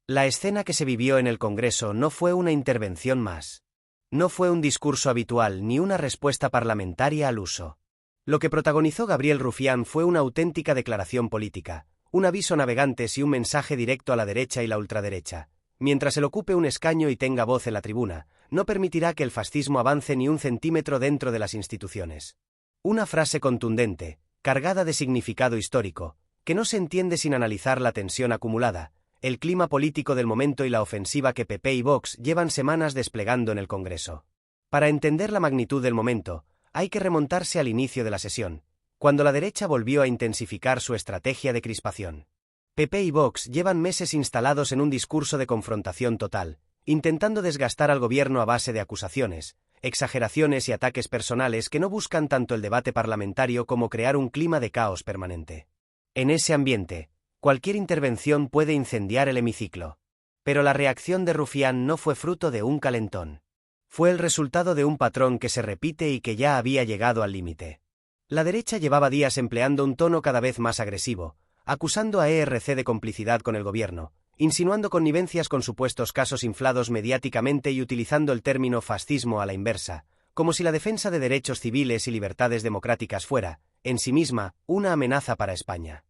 La escena que se vivió en el Congreso no fue una intervención más. No fue un discurso habitual ni una respuesta parlamentaria al uso. Lo que protagonizó Gabriel Rufián fue una auténtica declaración política, un aviso a navegantes y un mensaje directo a la derecha y la ultraderecha. Mientras él ocupe un escaño y tenga voz en la tribuna, no permitirá que el fascismo avance ni un centímetro dentro de las instituciones. Una frase contundente, cargada de significado histórico, que no se entiende sin analizar la tensión acumulada, el clima político del momento y la ofensiva que PP y Vox llevan semanas desplegando en el Congreso. Para entender la magnitud del momento, hay que remontarse al inicio de la sesión, cuando la derecha volvió a intensificar su estrategia de crispación. PP y Vox llevan meses instalados en un discurso de confrontación total, intentando desgastar al gobierno a base de acusaciones, exageraciones y ataques personales que no buscan tanto el debate parlamentario como crear un clima de caos permanente. En ese ambiente, cualquier intervención puede incendiar el hemiciclo. Pero la reacción de Rufián no fue fruto de un calentón. Fue el resultado de un patrón que se repite y que ya había llegado al límite. La derecha llevaba días empleando un tono cada vez más agresivo, acusando a ERC de complicidad con el gobierno, insinuando connivencias con supuestos casos inflados mediáticamente y utilizando el término fascismo a la inversa, como si la defensa de derechos civiles y libertades democráticas fuera, en sí misma, una amenaza para España.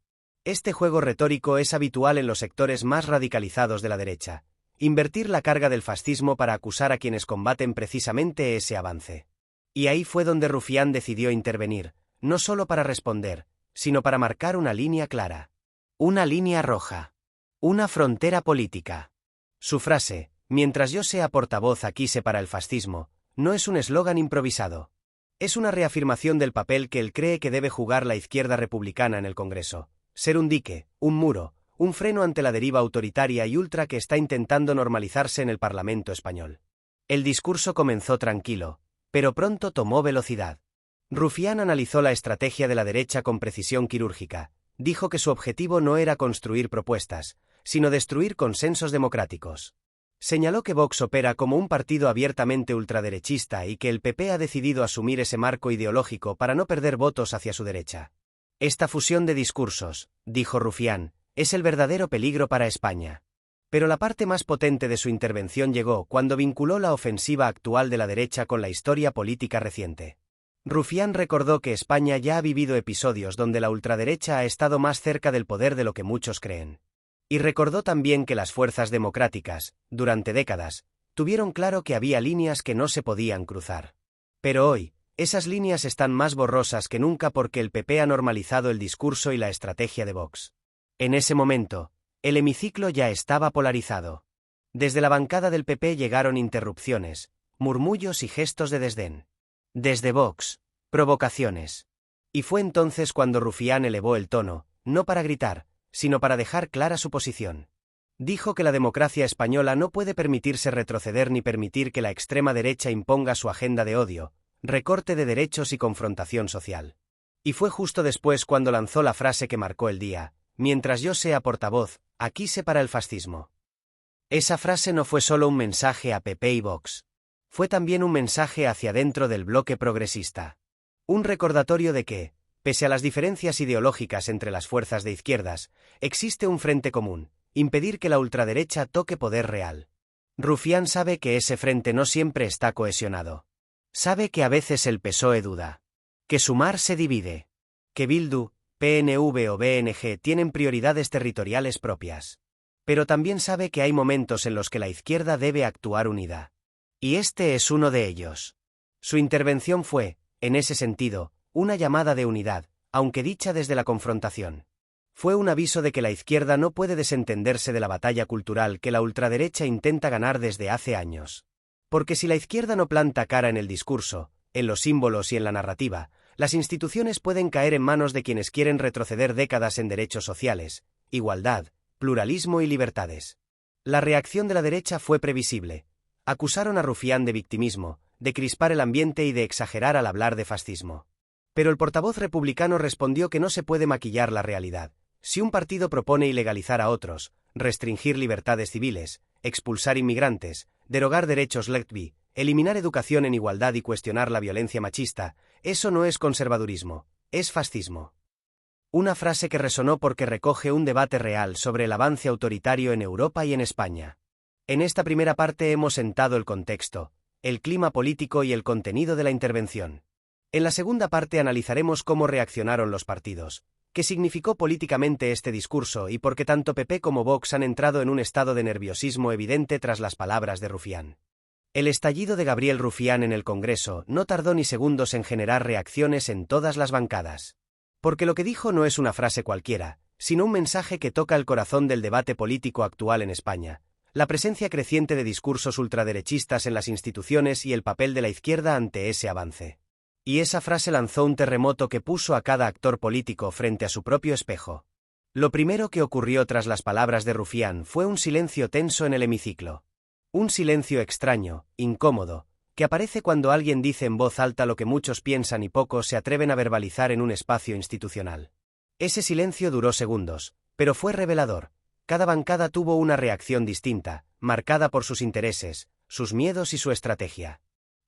Este juego retórico es habitual en los sectores más radicalizados de la derecha, invertir la carga del fascismo para acusar a quienes combaten precisamente ese avance. Y ahí fue donde Rufián decidió intervenir, no solo para responder, sino para marcar una línea clara. Una línea roja. Una frontera política. Su frase, mientras yo sea portavoz aquí se para el fascismo, no es un eslogan improvisado. Es una reafirmación del papel que él cree que debe jugar la izquierda republicana en el Congreso. Ser un dique, un muro, un freno ante la deriva autoritaria y ultra que está intentando normalizarse en el Parlamento español. El discurso comenzó tranquilo, pero pronto tomó velocidad. Rufián analizó la estrategia de la derecha con precisión quirúrgica. Dijo que su objetivo no era construir propuestas, sino destruir consensos democráticos. Señaló que Vox opera como un partido abiertamente ultraderechista y que el PP ha decidido asumir ese marco ideológico para no perder votos hacia su derecha. Esta fusión de discursos, dijo Rufián, es el verdadero peligro para España. Pero la parte más potente de su intervención llegó cuando vinculó la ofensiva actual de la derecha con la historia política reciente. Rufián recordó que España ya ha vivido episodios donde la ultraderecha ha estado más cerca del poder de lo que muchos creen. Y recordó también que las fuerzas democráticas, durante décadas, tuvieron claro que había líneas que no se podían cruzar. Pero hoy, esas líneas están más borrosas que nunca porque el PP ha normalizado el discurso y la estrategia de Vox. En ese momento, el hemiciclo ya estaba polarizado. Desde la bancada del PP llegaron interrupciones, murmullos y gestos de desdén. Desde Vox, provocaciones. Y fue entonces cuando Rufián elevó el tono, no para gritar, sino para dejar clara su posición. Dijo que la democracia española no puede permitirse retroceder ni permitir que la extrema derecha imponga su agenda de odio, recorte de derechos y confrontación social. Y fue justo después cuando lanzó la frase que marcó el día: mientras yo sea portavoz, aquí se para el fascismo. Esa frase no fue solo un mensaje a PP y Vox. Fue también un mensaje hacia dentro del bloque progresista. Un recordatorio de que, pese a las diferencias ideológicas entre las fuerzas de izquierdas, existe un frente común: impedir que la ultraderecha toque poder real. Rufián sabe que ese frente no siempre está cohesionado. Sabe que a veces el PSOE duda. Que Sumar se divide. Que Bildu, PNV o BNG tienen prioridades territoriales propias. Pero también sabe que hay momentos en los que la izquierda debe actuar unida. Y este es uno de ellos. Su intervención fue, en ese sentido, una llamada de unidad, aunque dicha desde la confrontación. Fue un aviso de que la izquierda no puede desentenderse de la batalla cultural que la ultraderecha intenta ganar desde hace años. Porque si la izquierda no planta cara en el discurso, en los símbolos y en la narrativa, las instituciones pueden caer en manos de quienes quieren retroceder décadas en derechos sociales, igualdad, pluralismo y libertades. La reacción de la derecha fue previsible. Acusaron a Rufián de victimismo, de crispar el ambiente y de exagerar al hablar de fascismo. Pero el portavoz republicano respondió que no se puede maquillar la realidad. Si un partido propone ilegalizar a otros, restringir libertades civiles, expulsar inmigrantes, derogar derechos LGTBI, eliminar educación en igualdad y cuestionar la violencia machista, eso no es conservadurismo, es fascismo. Una frase que resonó porque recoge un debate real sobre el avance autoritario en Europa y en España. En esta primera parte hemos sentado el contexto, el clima político y el contenido de la intervención. En la segunda parte analizaremos cómo reaccionaron los partidos, qué significó políticamente este discurso y por qué tanto PP como Vox han entrado en un estado de nerviosismo evidente tras las palabras de Rufián. El estallido de Gabriel Rufián en el Congreso no tardó ni segundos en generar reacciones en todas las bancadas. Porque lo que dijo no es una frase cualquiera, sino un mensaje que toca el corazón del debate político actual en España, la presencia creciente de discursos ultraderechistas en las instituciones y el papel de la izquierda ante ese avance. Y esa frase lanzó un terremoto que puso a cada actor político frente a su propio espejo. Lo primero que ocurrió tras las palabras de Rufián fue un silencio tenso en el hemiciclo. Un silencio extraño, incómodo, que aparece cuando alguien dice en voz alta lo que muchos piensan y pocos se atreven a verbalizar en un espacio institucional. Ese silencio duró segundos, pero fue revelador. Cada bancada tuvo una reacción distinta, marcada por sus intereses, sus miedos y su estrategia.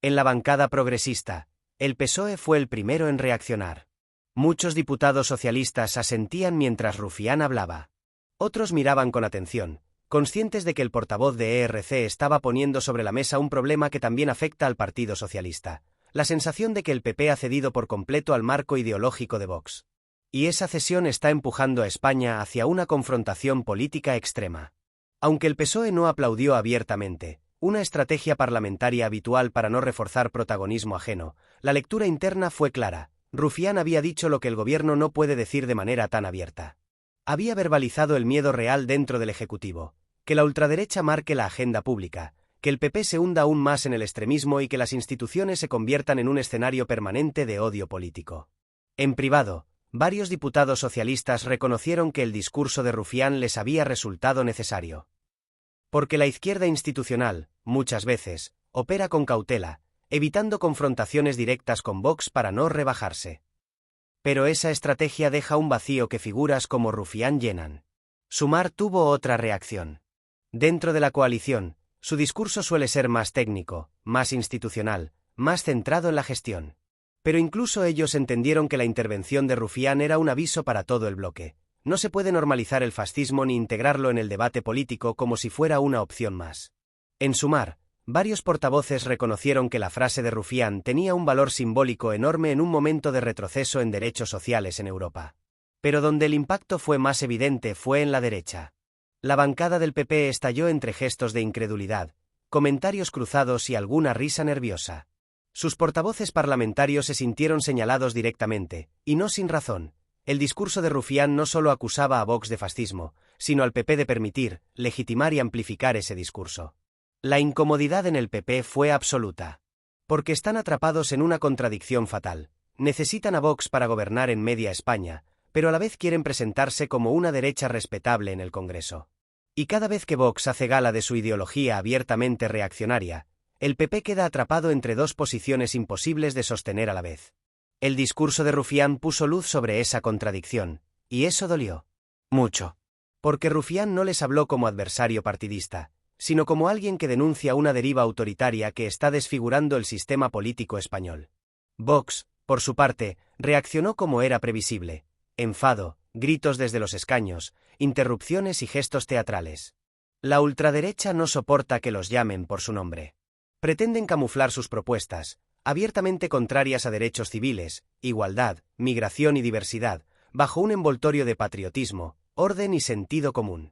En la bancada progresista, el PSOE fue el primero en reaccionar. Muchos diputados socialistas asentían mientras Rufián hablaba. Otros miraban con atención, conscientes de que el portavoz de ERC estaba poniendo sobre la mesa un problema que también afecta al Partido Socialista, la sensación de que el PP ha cedido por completo al marco ideológico de Vox. Y esa cesión está empujando a España hacia una confrontación política extrema. Aunque el PSOE no aplaudió abiertamente, una estrategia parlamentaria habitual para no reforzar protagonismo ajeno, la lectura interna fue clara. Rufián había dicho lo que el gobierno no puede decir de manera tan abierta. Había verbalizado el miedo real dentro del Ejecutivo, que la ultraderecha marque la agenda pública, que el PP se hunda aún más en el extremismo y que las instituciones se conviertan en un escenario permanente de odio político. En privado, varios diputados socialistas reconocieron que el discurso de Rufián les había resultado necesario. Porque la izquierda institucional, muchas veces, opera con cautela, evitando confrontaciones directas con Vox para no rebajarse. Pero esa estrategia deja un vacío que figuras como Rufián llenan. Sumar tuvo otra reacción. Dentro de la coalición, su discurso suele ser más técnico, más institucional, más centrado en la gestión. Pero incluso ellos entendieron que la intervención de Rufián era un aviso para todo el bloque. No se puede normalizar el fascismo ni integrarlo en el debate político como si fuera una opción más. En Sumar, varios portavoces reconocieron que la frase de Rufián tenía un valor simbólico enorme en un momento de retroceso en derechos sociales en Europa. Pero donde el impacto fue más evidente fue en la derecha. La bancada del PP estalló entre gestos de incredulidad, comentarios cruzados y alguna risa nerviosa. Sus portavoces parlamentarios se sintieron señalados directamente, y no sin razón. El discurso de Rufián no solo acusaba a Vox de fascismo, sino al PP de permitir, legitimar y amplificar ese discurso. La incomodidad en el PP fue absoluta. Porque están atrapados en una contradicción fatal. Necesitan a Vox para gobernar en media España, pero a la vez quieren presentarse como una derecha respetable en el Congreso. Y cada vez que Vox hace gala de su ideología abiertamente reaccionaria, el PP queda atrapado entre dos posiciones imposibles de sostener a la vez. El discurso de Rufián puso luz sobre esa contradicción, y eso dolió. Mucho. Porque Rufián no les habló como adversario partidista, sino como alguien que denuncia una deriva autoritaria que está desfigurando el sistema político español. Vox, por su parte, reaccionó como era previsible: enfado, gritos desde los escaños, interrupciones y gestos teatrales. La ultraderecha no soporta que los llamen por su nombre. Pretenden camuflar sus propuestas, abiertamente contrarias a derechos civiles, igualdad, migración y diversidad, bajo un envoltorio de patriotismo, orden y sentido común.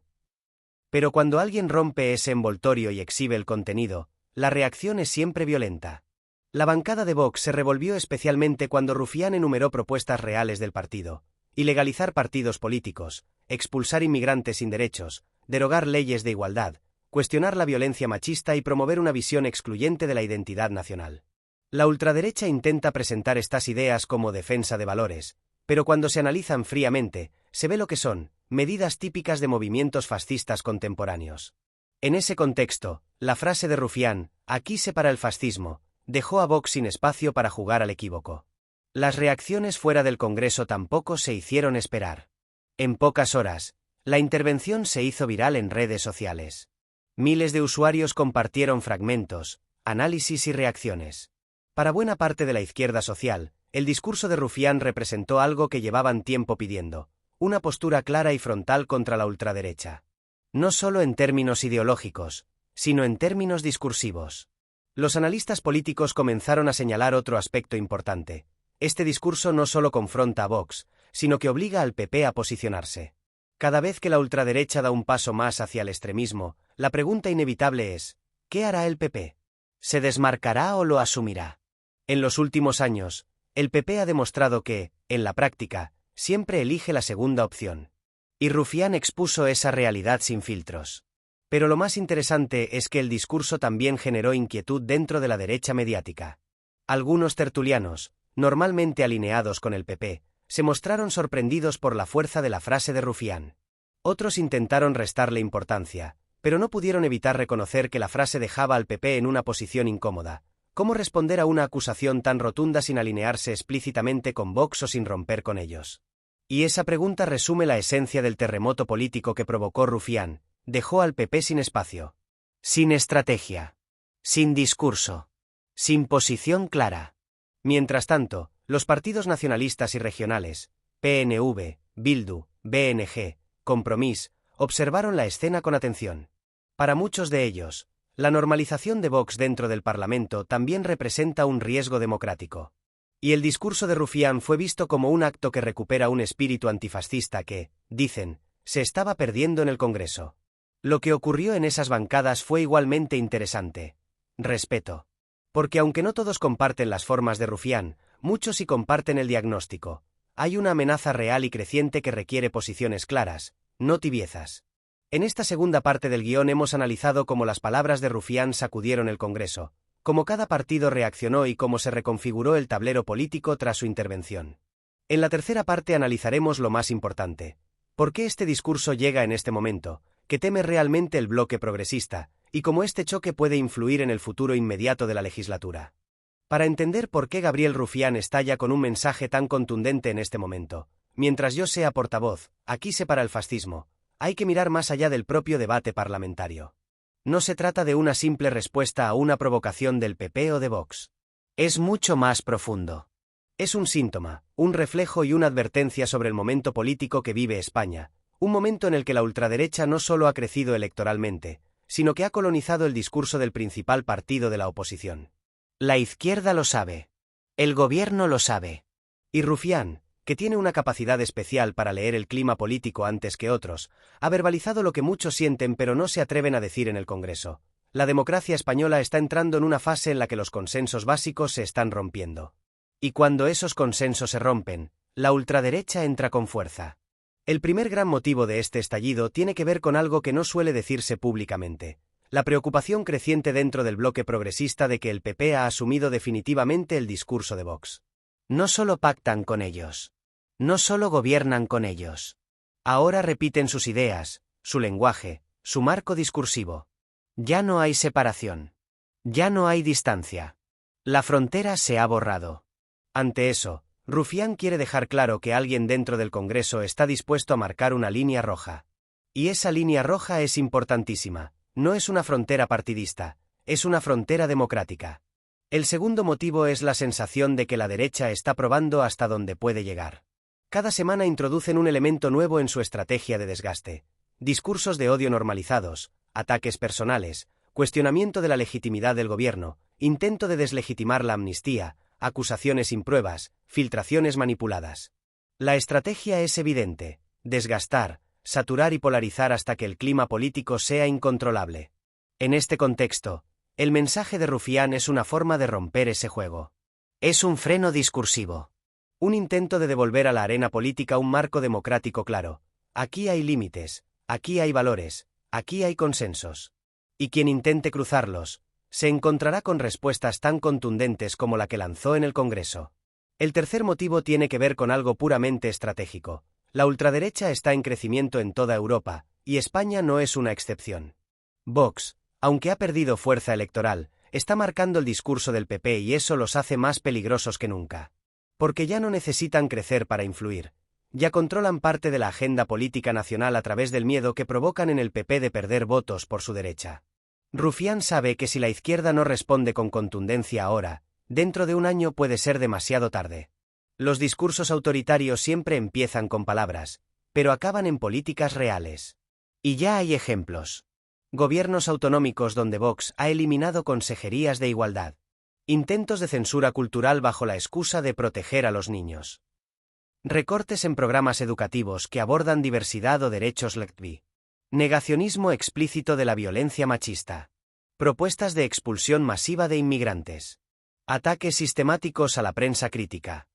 Pero cuando alguien rompe ese envoltorio y exhibe el contenido, la reacción es siempre violenta. La bancada de Vox se revolvió especialmente cuando Rufián enumeró propuestas reales del partido: ilegalizar partidos políticos, expulsar inmigrantes sin derechos, derogar leyes de igualdad, cuestionar la violencia machista y promover una visión excluyente de la identidad nacional. La ultraderecha intenta presentar estas ideas como defensa de valores, pero cuando se analizan fríamente, se ve lo que son: medidas típicas de movimientos fascistas contemporáneos. En ese contexto, la frase de Rufián, "aquí se para el fascismo", dejó a Vox sin espacio para jugar al equívoco. Las reacciones fuera del Congreso tampoco se hicieron esperar. En pocas horas, la intervención se hizo viral en redes sociales. Miles de usuarios compartieron fragmentos, análisis y reacciones. Para buena parte de la izquierda social, el discurso de Rufián representó algo que llevaban tiempo pidiendo, una postura clara y frontal contra la ultraderecha. No solo en términos ideológicos, sino en términos discursivos. Los analistas políticos comenzaron a señalar otro aspecto importante. Este discurso no solo confronta a Vox, sino que obliga al PP a posicionarse. Cada vez que la ultraderecha da un paso más hacia el extremismo, la pregunta inevitable es, ¿qué hará el PP? ¿Se desmarcará o lo asumirá? En los últimos años, el PP ha demostrado que, en la práctica, siempre elige la segunda opción. Y Rufián expuso esa realidad sin filtros. Pero lo más interesante es que el discurso también generó inquietud dentro de la derecha mediática. Algunos tertulianos, normalmente alineados con el PP, se mostraron sorprendidos por la fuerza de la frase de Rufián. Otros intentaron restarle importancia, pero no pudieron evitar reconocer que la frase dejaba al PP en una posición incómoda. ¿Cómo responder a una acusación tan rotunda sin alinearse explícitamente con Vox o sin romper con ellos? Y esa pregunta resume la esencia del terremoto político que provocó Rufián. Dejó al PP sin espacio, sin estrategia, sin discurso, sin posición clara. Mientras tanto, los partidos nacionalistas y regionales, PNV, Bildu, BNG, Compromís, observaron la escena con atención. Para muchos de ellos, la normalización de Vox dentro del Parlamento también representa un riesgo democrático. Y el discurso de Rufián fue visto como un acto que recupera un espíritu antifascista que, dicen, se estaba perdiendo en el Congreso. Lo que ocurrió en esas bancadas fue igualmente interesante. Respeto. Porque aunque no todos comparten las formas de Rufián, muchos sí comparten el diagnóstico. Hay una amenaza real y creciente que requiere posiciones claras, no tibiezas. En esta segunda parte del guión hemos analizado cómo las palabras de Rufián sacudieron el Congreso, cómo cada partido reaccionó y cómo se reconfiguró el tablero político tras su intervención. En la tercera parte analizaremos lo más importante. ¿Por qué este discurso llega en este momento? ¿Qué teme realmente el bloque progresista? Y cómo este choque puede influir en el futuro inmediato de la legislatura. Para entender por qué Gabriel Rufián estalla con un mensaje tan contundente en este momento, mientras yo sea portavoz, aquí se para el fascismo, hay que mirar más allá del propio debate parlamentario. No se trata de una simple respuesta a una provocación del PP o de Vox. Es mucho más profundo. Es un síntoma, un reflejo y una advertencia sobre el momento político que vive España, un momento en el que la ultraderecha no solo ha crecido electoralmente, sino que ha colonizado el discurso del principal partido de la oposición. La izquierda lo sabe. El gobierno lo sabe. Y Rufián, que tiene una capacidad especial para leer el clima político antes que otros, ha verbalizado lo que muchos sienten pero no se atreven a decir en el Congreso. La democracia española está entrando en una fase en la que los consensos básicos se están rompiendo. Y cuando esos consensos se rompen, la ultraderecha entra con fuerza. El primer gran motivo de este estallido tiene que ver con algo que no suele decirse públicamente: la preocupación creciente dentro del bloque progresista de que el PP ha asumido definitivamente el discurso de Vox. No solo pactan con ellos. No solo gobiernan con ellos. Ahora repiten sus ideas, su lenguaje, su marco discursivo. Ya no hay separación. Ya no hay distancia. La frontera se ha borrado. Ante eso, Rufián quiere dejar claro que alguien dentro del Congreso está dispuesto a marcar una línea roja. Y esa línea roja es importantísima. No es una frontera partidista, es una frontera democrática. El segundo motivo es la sensación de que la derecha está probando hasta dónde puede llegar. Cada semana introducen un elemento nuevo en su estrategia de desgaste. Discursos de odio normalizados, ataques personales, cuestionamiento de la legitimidad del gobierno, intento de deslegitimar la amnistía, acusaciones sin pruebas, filtraciones manipuladas. La estrategia es evidente: desgastar, saturar y polarizar hasta que el clima político sea incontrolable. En este contexto, el mensaje de Rufián es una forma de romper ese juego. Es un freno discursivo. Un intento de devolver a la arena política un marco democrático claro. Aquí hay límites, aquí hay valores, aquí hay consensos. Y quien intente cruzarlos, se encontrará con respuestas tan contundentes como la que lanzó en el Congreso. El tercer motivo tiene que ver con algo puramente estratégico. La ultraderecha está en crecimiento en toda Europa, y España no es una excepción. Vox, aunque ha perdido fuerza electoral, está marcando el discurso del PP y eso los hace más peligrosos que nunca. Porque ya no necesitan crecer para influir. Ya controlan parte de la agenda política nacional a través del miedo que provocan en el PP de perder votos por su derecha. Rufián sabe que si la izquierda no responde con contundencia ahora, dentro de un año puede ser demasiado tarde. Los discursos autoritarios siempre empiezan con palabras, pero acaban en políticas reales. Y ya hay ejemplos. Gobiernos autonómicos donde Vox ha eliminado consejerías de igualdad. Intentos de censura cultural bajo la excusa de proteger a los niños. Recortes en programas educativos que abordan diversidad o derechos LGTBI. Negacionismo explícito de la violencia machista. Propuestas de expulsión masiva de inmigrantes. Ataques sistemáticos a la prensa crítica.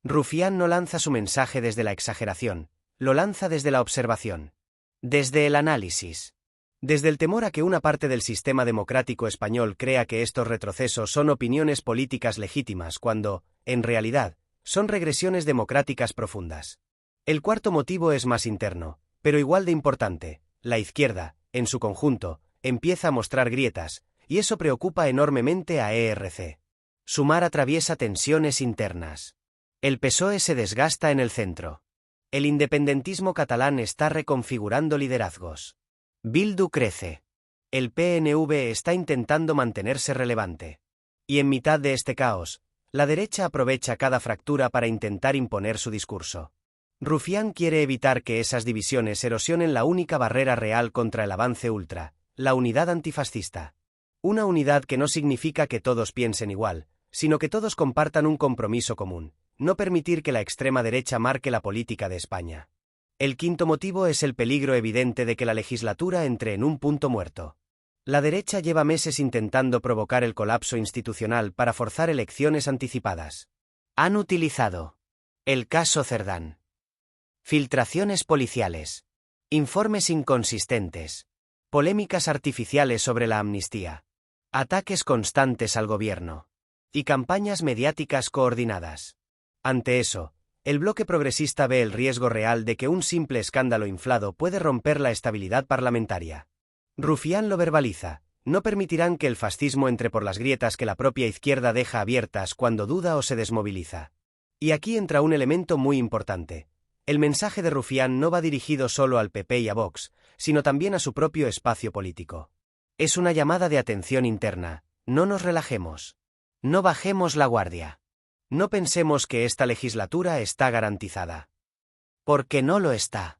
Rufián no lanza su mensaje desde la exageración, lo lanza desde la observación. Desde el análisis. Desde el temor a que una parte del sistema democrático español crea que estos retrocesos son opiniones políticas legítimas cuando, en realidad, son regresiones democráticas profundas. El cuarto motivo es más interno, pero igual de importante. La izquierda, en su conjunto, empieza a mostrar grietas, y eso preocupa enormemente a ERC. Sumar atraviesa tensiones internas. El PSOE se desgasta en el centro. El independentismo catalán está reconfigurando liderazgos. Bildu crece. El PNV está intentando mantenerse relevante. Y en mitad de este caos, la derecha aprovecha cada fractura para intentar imponer su discurso. Rufián quiere evitar que esas divisiones erosionen la única barrera real contra el avance ultra, la unidad antifascista. Una unidad que no significa que todos piensen igual, sino que todos compartan un compromiso común, no permitir que la extrema derecha marque la política de España. El quinto motivo es el peligro evidente de que la legislatura entre en un punto muerto. La derecha lleva meses intentando provocar el colapso institucional para forzar elecciones anticipadas. Han utilizado el caso Cerdán, filtraciones policiales, informes inconsistentes, polémicas artificiales sobre la amnistía, ataques constantes al gobierno y campañas mediáticas coordinadas. Ante eso, el bloque progresista ve el riesgo real de que un simple escándalo inflado puede romper la estabilidad parlamentaria. Rufián lo verbaliza, no permitirán que el fascismo entre por las grietas que la propia izquierda deja abiertas cuando duda o se desmoviliza. Y aquí entra un elemento muy importante. El mensaje de Rufián no va dirigido solo al PP y a Vox, sino también a su propio espacio político. Es una llamada de atención interna, no nos relajemos. No bajemos la guardia. No pensemos que esta legislatura está garantizada. Porque no lo está.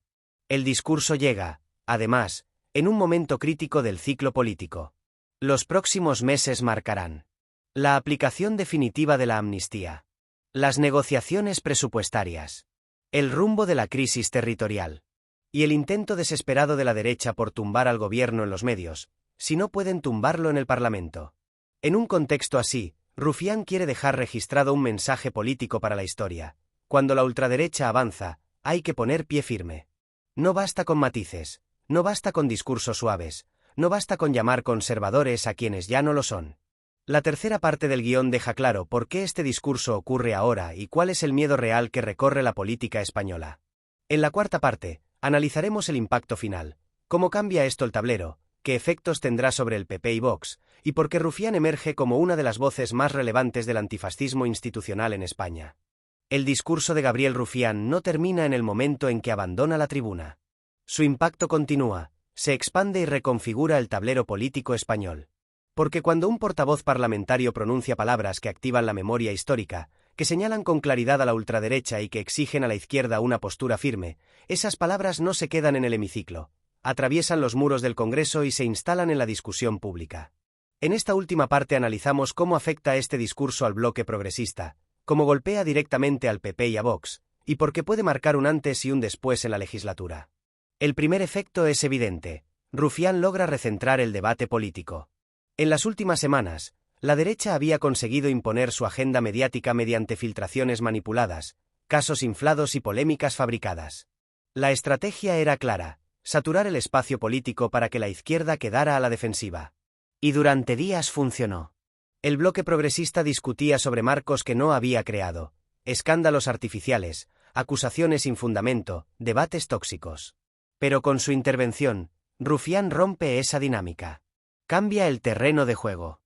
El discurso llega, además, en un momento crítico del ciclo político. Los próximos meses marcarán la aplicación definitiva de la amnistía, las negociaciones presupuestarias, el rumbo de la crisis territorial y el intento desesperado de la derecha por tumbar al gobierno en los medios, si no pueden tumbarlo en el Parlamento. En un contexto así, Rufián quiere dejar registrado un mensaje político para la historia. Cuando la ultraderecha avanza, hay que poner pie firme. No basta con matices, no basta con discursos suaves, no basta con llamar conservadores a quienes ya no lo son. La tercera parte del guión deja claro por qué este discurso ocurre ahora y cuál es el miedo real que recorre la política española. En la cuarta parte, analizaremos el impacto final, cómo cambia esto el tablero, qué efectos tendrá sobre el PP y Vox, y por qué Rufián emerge como una de las voces más relevantes del antifascismo institucional en España. El discurso de Gabriel Rufián no termina en el momento en que abandona la tribuna. Su impacto continúa, se expande y reconfigura el tablero político español. Porque cuando un portavoz parlamentario pronuncia palabras que activan la memoria histórica, que señalan con claridad a la ultraderecha y que exigen a la izquierda una postura firme, esas palabras no se quedan en el hemiciclo, atraviesan los muros del Congreso y se instalan en la discusión pública. En esta última parte analizamos cómo afecta este discurso al bloque progresista, cómo golpea directamente al PP y a Vox, y por qué puede marcar un antes y un después en la legislatura. El primer efecto es evidente. Rufián logra recentrar el debate político. En las últimas semanas, la derecha había conseguido imponer su agenda mediática mediante filtraciones manipuladas, casos inflados y polémicas fabricadas. La estrategia era clara: saturar el espacio político para que la izquierda quedara a la defensiva. Y durante días funcionó. El bloque progresista discutía sobre marcos que no había creado, escándalos artificiales, acusaciones sin fundamento, debates tóxicos. Pero con su intervención, Rufián rompe esa dinámica. Cambia el terreno de juego.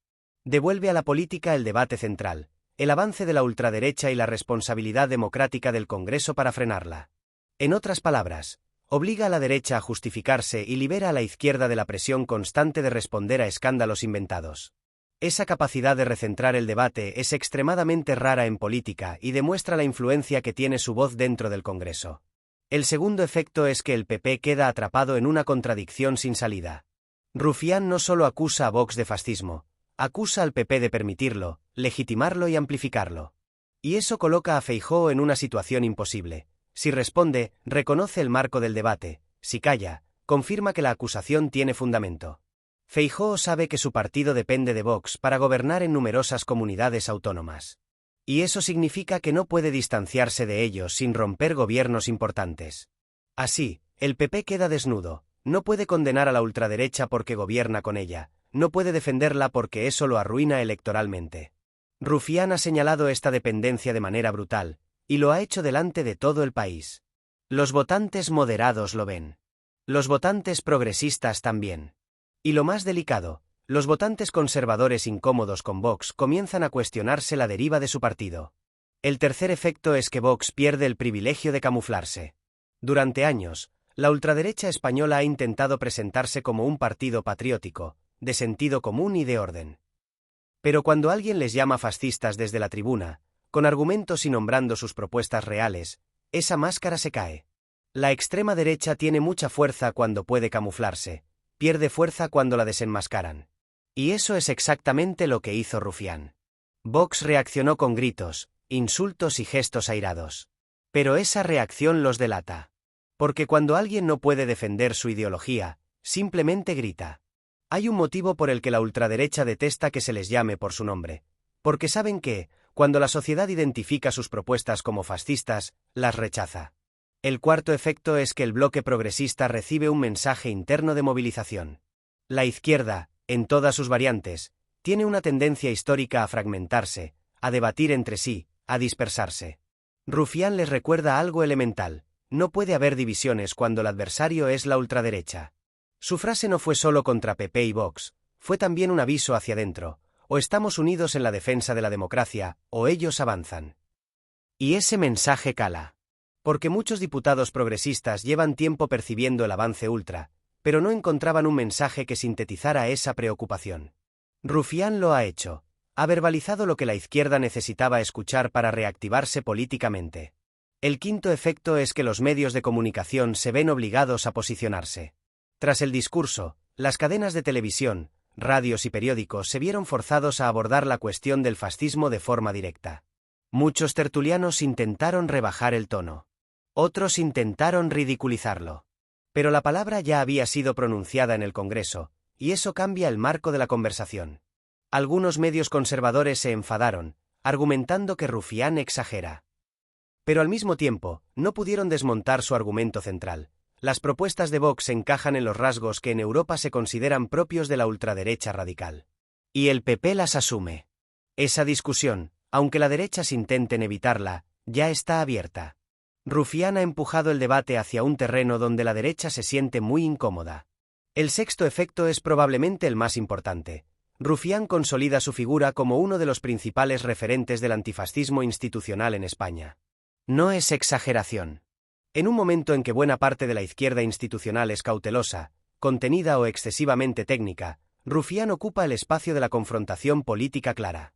Devuelve a la política el debate central, el avance de la ultraderecha y la responsabilidad democrática del Congreso para frenarla. En otras palabras, obliga a la derecha a justificarse y libera a la izquierda de la presión constante de responder a escándalos inventados. Esa capacidad de recentrar el debate es extremadamente rara en política y demuestra la influencia que tiene su voz dentro del Congreso. El segundo efecto es que el PP queda atrapado en una contradicción sin salida. Rufián no solo acusa a Vox de fascismo, acusa al PP de permitirlo, legitimarlo y amplificarlo. Y eso coloca a Feijóo en una situación imposible. Si responde, reconoce el marco del debate; si calla, confirma que la acusación tiene fundamento. Feijóo sabe que su partido depende de Vox para gobernar en numerosas comunidades autónomas. Y eso significa que no puede distanciarse de ellos sin romper gobiernos importantes. Así, el PP queda desnudo, no puede condenar a la ultraderecha porque gobierna con ella, no puede defenderla porque eso lo arruina electoralmente. Rufián ha señalado esta dependencia de manera brutal, y lo ha hecho delante de todo el país. Los votantes moderados lo ven. Los votantes progresistas también. Y lo más delicado, los votantes conservadores incómodos con Vox comienzan a cuestionarse la deriva de su partido. El tercer efecto es que Vox pierde el privilegio de camuflarse. Durante años, la ultraderecha española ha intentado presentarse como un partido patriótico, de sentido común y de orden. Pero cuando alguien les llama fascistas desde la tribuna, con argumentos y nombrando sus propuestas reales, esa máscara se cae. La extrema derecha tiene mucha fuerza cuando puede camuflarse, pierde fuerza cuando la desenmascaran. Y eso es exactamente lo que hizo Rufián. Vox reaccionó con gritos, insultos y gestos airados. Pero esa reacción los delata. Porque cuando alguien no puede defender su ideología, simplemente grita. Hay un motivo por el que la ultraderecha detesta que se les llame por su nombre. Porque saben que, cuando la sociedad identifica sus propuestas como fascistas, las rechaza. El cuarto efecto es que el bloque progresista recibe un mensaje interno de movilización. La izquierda, en todas sus variantes, tiene una tendencia histórica a fragmentarse, a debatir entre sí, a dispersarse. Rufián les recuerda algo elemental: no puede haber divisiones cuando el adversario es la ultraderecha. Su frase no fue solo contra PP y Vox, fue también un aviso hacia adentro: o estamos unidos en la defensa de la democracia, o ellos avanzan. Y ese mensaje cala. Porque muchos diputados progresistas llevan tiempo percibiendo el avance ultra, pero no encontraban un mensaje que sintetizara esa preocupación. Rufián lo ha hecho. Ha verbalizado lo que la izquierda necesitaba escuchar para reactivarse políticamente. El quinto efecto es que los medios de comunicación se ven obligados a posicionarse. Tras el discurso, las cadenas de televisión, radios y periódicos se vieron forzados a abordar la cuestión del fascismo de forma directa. Muchos tertulianos intentaron rebajar el tono. Otros intentaron ridiculizarlo. Pero la palabra ya había sido pronunciada en el Congreso, y eso cambia el marco de la conversación. Algunos medios conservadores se enfadaron, argumentando que Rufián exagera. Pero al mismo tiempo, no pudieron desmontar su argumento central. Las propuestas de Vox encajan en los rasgos que en Europa se consideran propios de la ultraderecha radical. Y el PP las asume. Esa discusión, aunque la derecha intenten evitarla, ya está abierta. Rufián ha empujado el debate hacia un terreno donde la derecha se siente muy incómoda. El sexto efecto es probablemente el más importante. Rufián consolida su figura como uno de los principales referentes del antifascismo institucional en España. No es exageración. En un momento en que buena parte de la izquierda institucional es cautelosa, contenida o excesivamente técnica, Rufián ocupa el espacio de la confrontación política clara.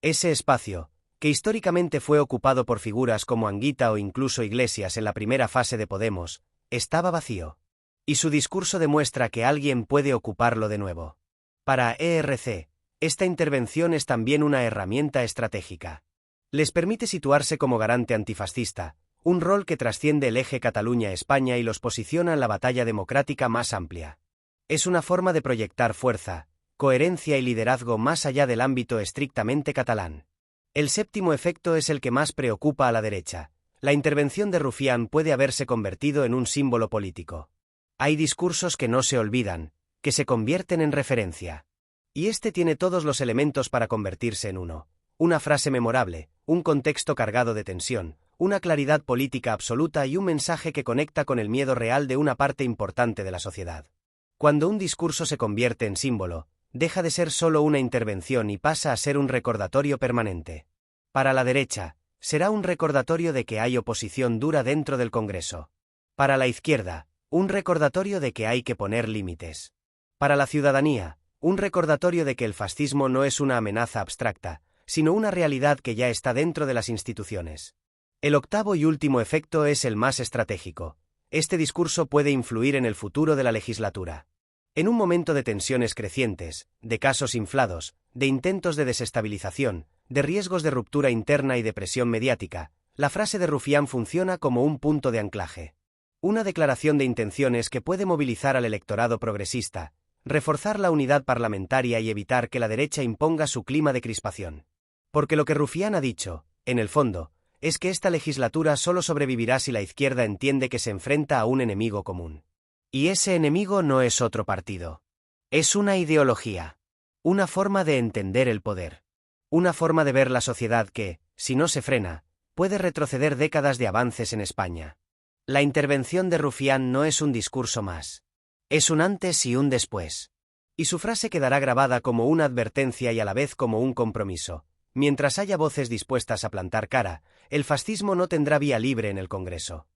Ese espacio, que históricamente fue ocupado por figuras como Anguita o incluso Iglesias en la primera fase de Podemos, estaba vacío. Y su discurso demuestra que alguien puede ocuparlo de nuevo. Para ERC, esta intervención es también una herramienta estratégica. Les permite situarse como garante antifascista, un rol que trasciende el eje Cataluña-España y los posiciona en la batalla democrática más amplia. Es una forma de proyectar fuerza, coherencia y liderazgo más allá del ámbito estrictamente catalán. El séptimo efecto es el que más preocupa a la derecha. La intervención de Rufián puede haberse convertido en un símbolo político. Hay discursos que no se olvidan, que se convierten en referencia. Y este tiene todos los elementos para convertirse en uno. Una frase memorable, un contexto cargado de tensión, una claridad política absoluta y un mensaje que conecta con el miedo real de una parte importante de la sociedad. Cuando un discurso se convierte en símbolo, deja de ser solo una intervención y pasa a ser un recordatorio permanente. Para la derecha, será un recordatorio de que hay oposición dura dentro del Congreso. Para la izquierda, un recordatorio de que hay que poner límites. Para la ciudadanía, un recordatorio de que el fascismo no es una amenaza abstracta, sino una realidad que ya está dentro de las instituciones. El octavo y último efecto es el más estratégico. Este discurso puede influir en el futuro de la legislatura. En un momento de tensiones crecientes, de casos inflados, de intentos de desestabilización, de riesgos de ruptura interna y de presión mediática, la frase de Rufián funciona como un punto de anclaje. Una declaración de intenciones que puede movilizar al electorado progresista, reforzar la unidad parlamentaria y evitar que la derecha imponga su clima de crispación. Porque lo que Rufián ha dicho, en el fondo, es que esta legislatura solo sobrevivirá si la izquierda entiende que se enfrenta a un enemigo común. Y ese enemigo no es otro partido. Es una ideología. Una forma de entender el poder. Una forma de ver la sociedad que, si no se frena, puede retroceder décadas de avances en España. La intervención de Rufián no es un discurso más. Es un antes y un después. Y su frase quedará grabada como una advertencia y a la vez como un compromiso. Mientras haya voces dispuestas a plantar cara, el fascismo no tendrá vía libre en el Congreso.